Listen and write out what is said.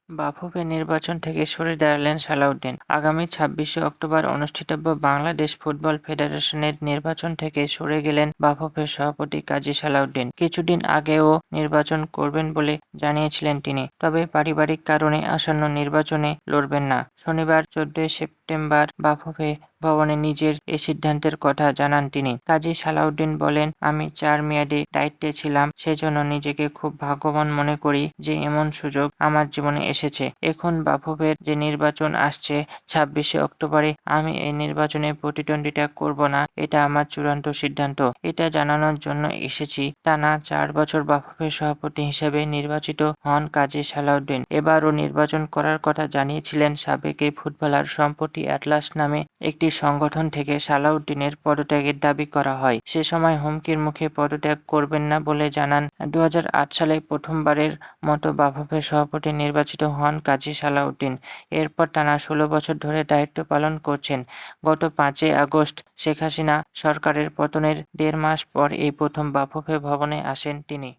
বাফুফে নির্বাচন থেকে সরে দাঁড়ালেন সালাউদ্দিন। আগামী ২৬শে অক্টোবর অনুষ্ঠিতব্য বাংলাদেশ ফুটবল ফেডারেশনের নির্বাচন থেকে সরে গেলেন বাফুফের সভাপতি কাজী সালাউদ্দিন। কিছুদিন আগেও নির্বাচন করবেন বলে জানিয়েছিলেন তিনি, তবে পারিবারিক কারণে আসন্ন নির্বাচনে লড়বেন না। শনিবার ১৪ সেপ্টেম্বর বাফুফে ভবনে নিজের এ সিদ্ধান্তের কথা জানান তিনি। কাজী সালাউদ্দিন বলেন, আমি ৪ মেয়াদে দায়িত্বে ছিলাম, সেজন্য নিজেকে খুব ভাগ্যবান মনে করি যে এমন সুযোগ আমার জীবনে এসেছে। এখন বাফুফের যে নির্বাচন আসছে ২৬শে অক্টোবরে, আমি এই নির্বাচনে প্রতিদ্বন্দ্বিতা করব না, এটা আমার চূড়ান্ত সিদ্ধান্ত। এটা জানানোর জন্য এসেছি। টানা ৪ বছর বাফুফের সভাপতি হিসেবে নির্বাচিত হন কাজী সালাউদ্দিন। এবারও নির্বাচন করার কথা জানিয়েছিলেন সাবেক এই ফুটবলার। সম্প্রতি অ্যাটলাস নামে একটি সংগঠন থেকে সালাউদ্দিনের পদত্যাগের দাবি করা হয়। সে সময় হুমকির মুখে পদত্যাগ করবেন না বলে জানান। ২০০৮ সালে প্রথমবারের মতো বাফুফের সভাপতি নির্বাচিত হন কাজী সালাউদ্দিন। এরপর টানা ১৬ বছর ধরে দায়িত্ব পালন করছেন। গত ৫ই আগস্ট শেখ হাসিনা সরকারের পতনের ১.৫ মাস পর এই প্রথম বাফুফে ভবনে আসেন তিনি।